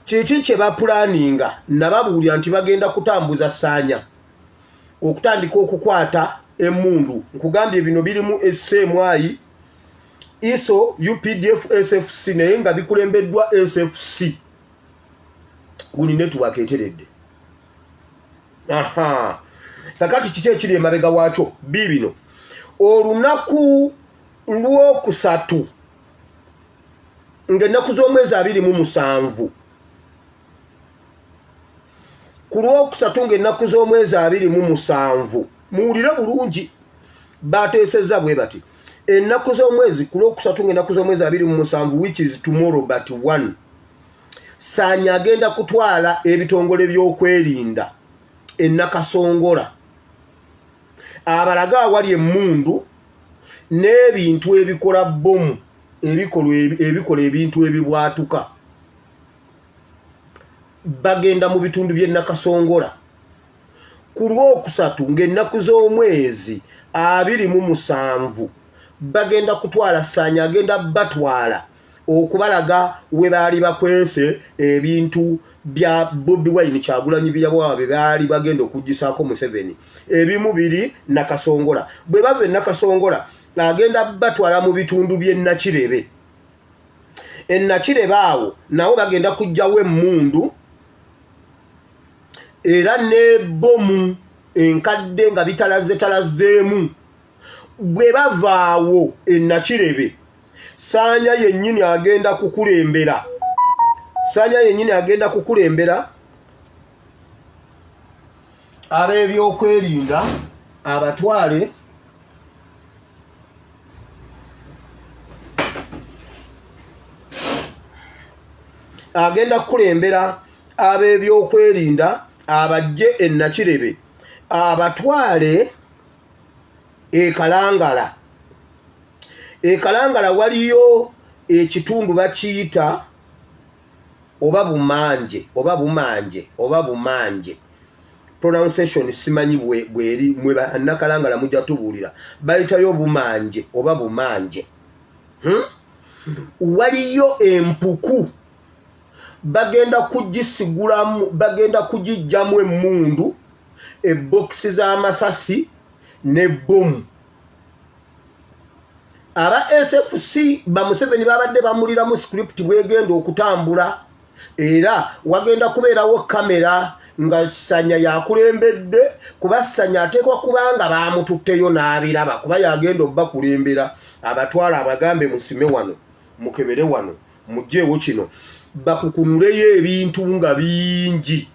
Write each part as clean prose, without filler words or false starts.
Kiki kye bapulaninga nababuulira nti bagenda kutambuza Ssaanya okutandika okukwata emmundu. Nkugambye bino birimu SMI, ISO, UPDF, SFC naye nga bikulembeddwa SFC. Guni network eteredde. Aha. Kakati kiki ekiri emabega waakyo bibino. Olunaku lwokusatu ng'ennaku z'omwezi 27 ku lwokusatu ng'ennaku z'omwezi 27 muwulire bulungi bateesezza bwe bati ennaku z'omwezi ku lwokusatu ng'ennaku z'omwezi 27 which is tomorrow but 1 Ssaanya agenda kutwala ebitongole by'okwerinda Nakasongola abalaga awali emmundu n'ebintu ebikola bbomu ebikola ebintu ebibwatuka bagenda mu bitundu by'e Nakasongola ku lwokusatu ng'ennaku z'omwezi 27 bagenda kutwala Ssaanya agenda batwala okubalaga we baali bakwese ebintu bya Bobi Wine Kyagulanyi byabwe baali bagenda okugisaako Museveni ebimu biri Nakasongola bwe bava Nakasongola agenda batwala mu bitundu by'e Nakirebe Nakirebe awo nawo bagenda kujjawo emmundu era ne bomu enkadde nga bitalazeemu bwe bavaawo Nakirebe Ssaanya yennyini agenda kukulembera ab'ebyokwerinda abatwale agenda kukulembera ab'ebyokwerinda abajje e Nakirebe abatwale Kalangala. Kalangala waliyo ekitundu bakiyita oba bumanje pronunciation simanyi bweri mwe Nakalangala mujja tubuulira bayitayo bumanje oba bumanje waliyo empuku bagenda kugisigulamu bagenda kugijjamu emmundu ebokisi z'amasasi ne bomu aba SFC ba Museveni babadde bamuliramu script bwegenda okutambula era wagenda kubeerawo kamera nga Ssaanya yakulembedde kuba Ssaanya ateekwa kubanga baamututteyo n'abiraba kuba yagenda obbakulembera abatwala abagambe musime wano mukebere wano mugjeewo kino bakukunuleyo ebintu nga bingi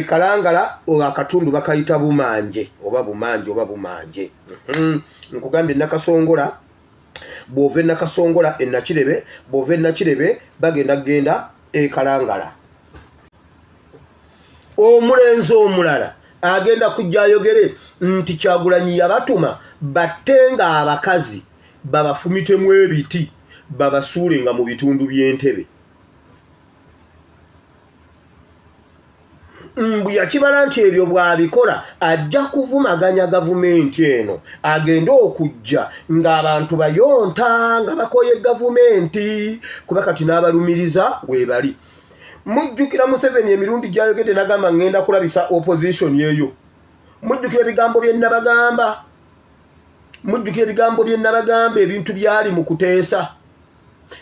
Kalangala akatundu bakayita bumanje oba bumanje nkugambye Nakasongola bw'ova Nakasongola e Nakirebe bw'ova Nakirebe bagenda Kalangala omulenzi omulala agenda kujja ayogere nti Kyagulanyi yabatuma battenga abakazi babafumitemu ebiti babasuule nga mu bitundu by'Entebe mbu yakibala nti ebyo bw'abikola ajja kuvumaganya gavumenti eno agenda okujja ng'abantu bayonta nga bakoye gavumenti kuba kati n'abalumiriza webali mujjukira Museveni emirundi gy'ayogedde n'agamba ngenda kulabisa opposition yeyo mujjukira ebigambo bye nabagamba ebintu byali mu kuteesa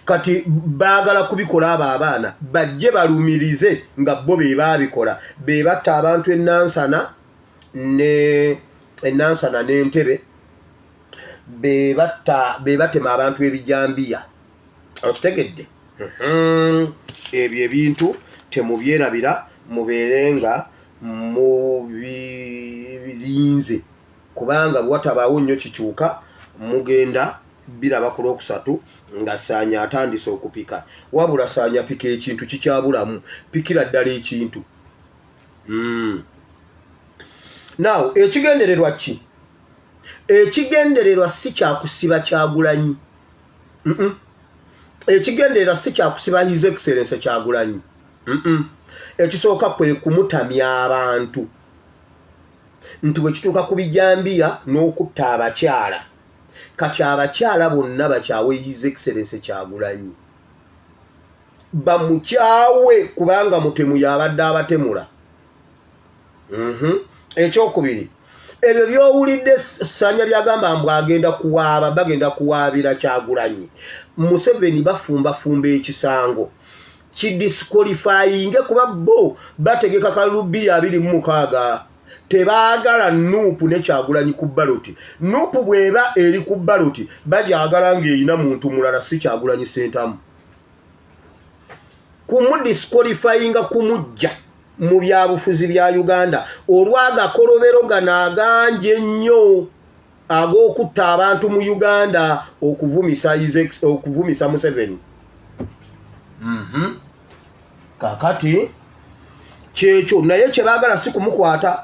kati baagala kubikola abo abaana bajje balumirize nga bo be baabikola be batta abantu Nansana n'Entebe be batema abantu ebijambiya okitegedde ebyo ebintu temubyerabira mubeerenga mubirinze kubanga bwatabaawo nnyo kikyuka mugenda biraba ku lwokusatu nga Ssaanya atandise okupika wabula Ssaanya pika ekintu kikyabulamu pikira ddala ekintu now ekigendererwa ki ekigendererwa si kyakusiba Kyagulanyi ekigendererwa si kyakusiba His Excellency Kyagulanyi ekisooka kwe kumutamya abantu nti bwe kituuka ku bijambiya n'okutta abakyala kati abakyala bonna bakyawe His Excellency Kyagulanyi bamukyawe kubanga mutemu yabadde abatemula. Ekyokubiri, ebyo by'owulidde Ssanya byagamba mbu agenda kuwaaba, bagenda kuwaabira Kyagulanyi. Museveni bafumba ekisango kidisqualifyinge kuba bo bategeka kalulu 226 tebaagala Nuupu ne Kyagulanyi ku baloti. Nuupu bweba eri ku baloti bajagala ng'erina muntu mulala si Kyagulanyi Ssentamu. Kumudisqualifyinga kumujja mu byabufuzi bya Uganda olw'agakolobero gano aganje nnyo ag'okutta abantu mu Uganda okuvumisa Museveni. Kakati kyekyo naye kye baagala si kumukwata.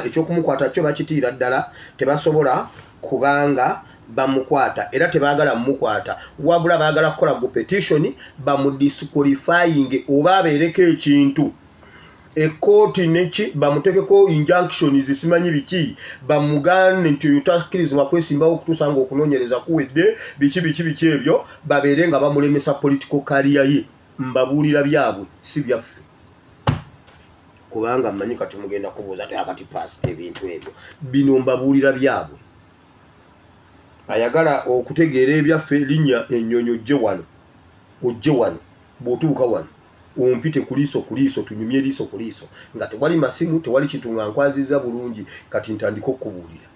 Ekyokumukwata kyo bakitiira ddala tebasobola kubanga bamukwata era tebaagala mumukwata wabula baagala kukola ku petition bamudisqualifying oba abeereko ekintu ekkooti neki bamutekeko injunctions zisimanyi biki bamugane nti otakkirizibwa kwesimbawo okutuusa ng'okunoonyereza kuwedde biki ebyo babeere nga bamulemesa political career ye. Mbabuulira byabwe si byaffe kubanga mmanyi kati mugenda kubuuza akati pass ebintu ebyo bino mbabuulira byabwe. Ayagala okutegeera ebyaffe linnya ennyonyo ojje wano bw'otuuka wano ompite ku liiso tunyumye liiso ku liiso nga tewali masimu tewali kitunga nkwaziza bulungi kati ntandika okubuulira.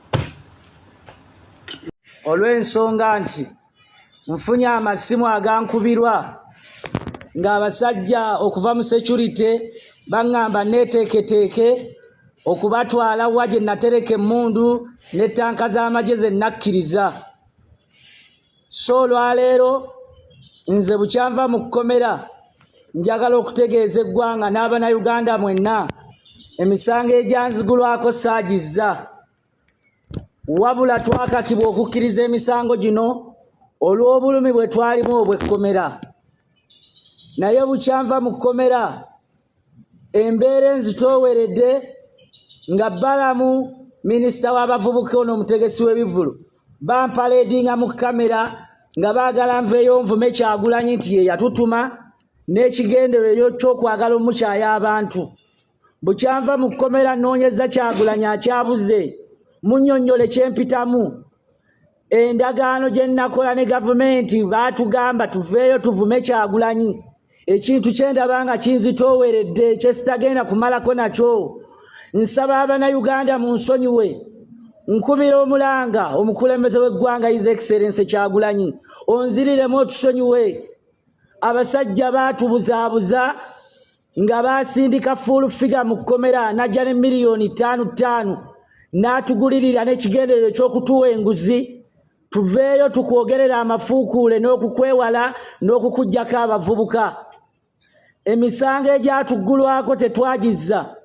Olw'ensonga nti nfunye amasimu agankubirwa ng'abasajja okuva mu security baŋŋamba neeteeketeeke okubatwala wa gye natereka emmundu ne tanka z'amagye ze nakkiriza. So olwaleero nze bukyanva mu kkomera njagala okutegeeza eggwanga n'Abannayuganda mwenna emisango egyanzigulwako saagizza wabula twakakibwa okukkiriza emisango gino olw'obulumi bwe twalimu obw'ekkomera. Naye bukyanva mu kkomera embeera enzitooweredde nga Balamu minisita w'abavubuka n'omutegesi w'ebivulu bampaledinga mu kamera nga baagala nveeyo nvume Kyagulanyi nti ye yatutuma n'ekigendererwa ky'okwagala omukyaya abantu. Bukyanva mu kkomera nnoonyeza Kyagulanyi akyabuze munnyonnyole kyempitamu. Endagaano gye nnakola ne gavumenti baatugamba tuveeyo tuvume Kyagulanyi. Ekintu kye ndaba nga kinzitooweredde kye sitagenda kumalako nakyo. Nsaba Abannayuganda munsonyiwe. Nkubira Omulanga omukulembeze w'eggwanga His Excellency Kyagulanyi onziriremu otusonyiwe. Abasajja baatubuzaabuza nga baasindika full figure mu kkomera najja ne miliyoni 5 n'atugulirira n'ekigendererwa ky'okutuwa enguzi tuveeyo tukwogerera amafuukuule n'okukwewala n'okukuggyako abavubuka. Emisango egyatuggulwako tetwagizza.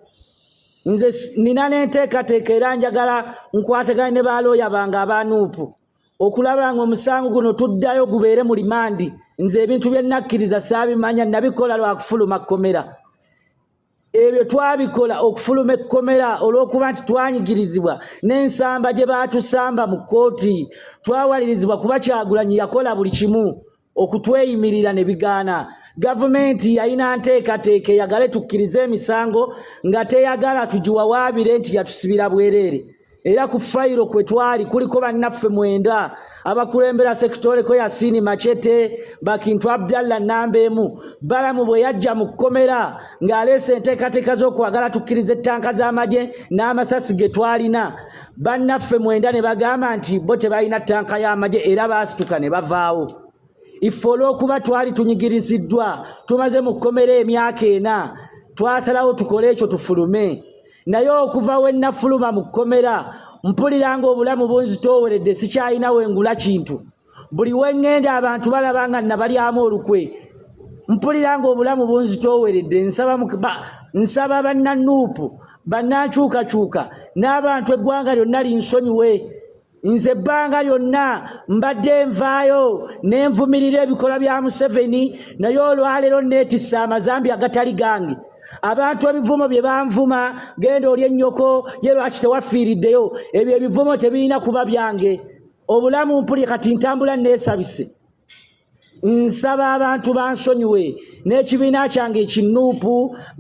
Nze nina n'enteekateeka era njagala nkwateganye ne balooya bange aba Nuupu okulaba nga omusango guno tuddayo gubeere mu limandi. Nze ebintu bye nakkiriza saabimanya nabikola lwa kufuluma kkomera. Ebyo twabikola okufuluma ekkomera olw'okuba nti twanyigirizibwa n'ensamba gye baatusamba mu kkooti. Twawalirizibwa kuba Kyagulanyi yakola buli kimu okutweyimirira ne bigaana. Gavumenti yalina nteekateeka eyagale tukkirize emisango nga teyagala tugiwawaabire nti yatusibira bwereere. Era ku fayiro kwe twali kuliko bannaffe 9 abakulembera sekitoleko Yasini Machete, Bakintu Abdallah Nambemu. Balamu bwe yajja mu kkomera ng'aleese enteekateeka z'okwagala tukkirize ettanka z'amagye n'amasasi ge twalina. Bannaffe 9 ne bagamba nti bo tebalina ttanka y'amagye era baasituka ne bavaawo. Ife olw'okuba twali tunyigiriziddwa tumaze mu kkomera emyaka 4 twasalawo tukole ekyo tufulume. Naye okuva we nafuluma mu kkomera mpulira ng'obulamu bunzitooweredde sikyalina wengula kintu. Buli we ŋŋenda abantu balaba nga nabalyamu olukwe. Mpulira ng'obulamu bunzitooweredde. Nsaba bannanuupu bannankyukakyuka n'abantu eggwanga lyonna linsonyiwe. Nze ebbanga lyonna mbadde nvaayo n'envumirira ebikolwa bya Museveni naye olwaleero neetissa amazambi agatali gange. Abantu ebivumo bye banvuma genda oli ennyoko ye lwaki tewafiiriddeyo ebyo ebivumo tebirina kuba byange. Obulamu mpulira kati ntambula neesabise. nsaba abantu bansonyiwe n'ekibiina kyange ekinuupu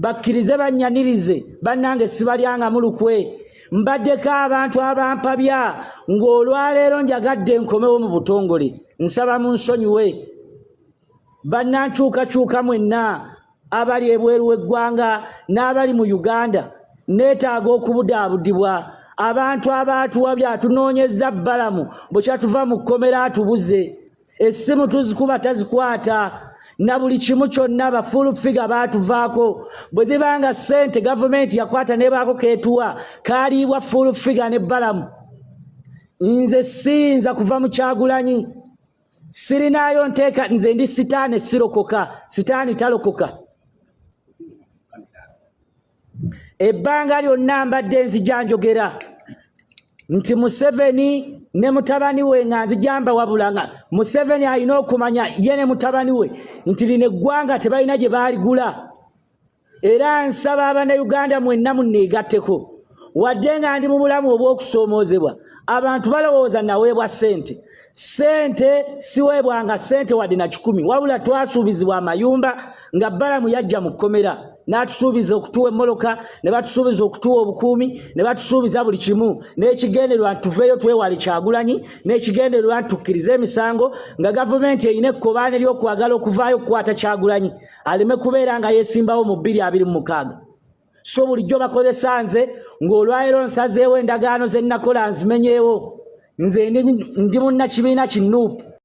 bakkirize bannyanirize bannange sibalyanga mulukwe mbaddeko abantu abampabya ng'olwaleero njagadde nkomewo mu butongole nsaba munsonyiwe bannankyukakyuka mwenna abali ebweru w'eggwanga n'abali mu Uganda neetaaga okubudaabudibwa abantu abaatuwa byatunoonyeza bbalamu bwekyatuva mu kkomera atubuze essimu tuzikuba tazikwata na buli kimu kyonna bafull figure baatuvaako bwe zibanga ssente gavumenti yakwata nebaako keetuwa kaaliibwa full figure ne bbalamu nze siyinza kuva mu Kyagulanyi sirinaayo nteeka nze ndi sitaani sirokoka sitaani talokoka ebbanga lyonna mbadde nzijanjogera nti Museveni ne mutabani we nga nzijamba wabulanga Museveni alina okumanya ye ne mutabani we nti lino eggwanga tebalina gye baaligula era nsaba Abannayuganda mwenna munneegatteko wadde nga ndi mu bulamu obw'okusoomoozebwa abantu balowooza naweebwa ssente siweebwanga ssente wadde na 10 wabula twasuubizibwa amayumba nga bbalamu yajja mu kkomera n'atusuubiza okutuwa emmoloka ne batusuubiza okutuwa obukuumi ne batusuubiza buli kimu n'ekigendererwa ntuveeyo twewale Kyagulanyi n'ekigendererwa ntukkirize emisango nga gavumenti erina ekkobaane ly'okwagala okuvaayo okukwata Kyagulanyi aleme kubeera nga yeesimbawo mu 2026 so bulijjo bakozesa nze ng'olwaleero nsazeewo endagaano ze nnakola nzimenyeewo nze ndi munnakibiina kinuupu